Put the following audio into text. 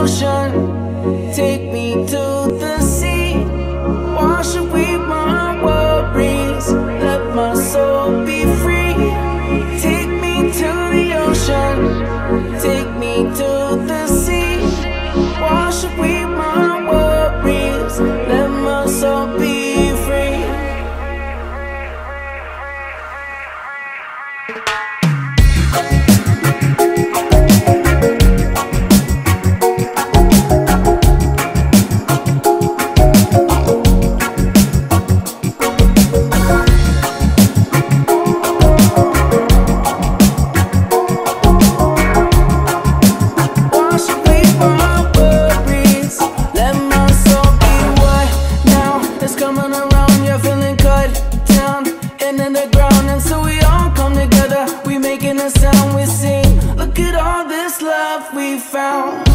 ocean, take me to the sea. Wash away my worries, let my soul be free. Take me to the ocean, take me to the sea. Wash away my worries, let my soul be free. Sound we sing, look at all this love we found.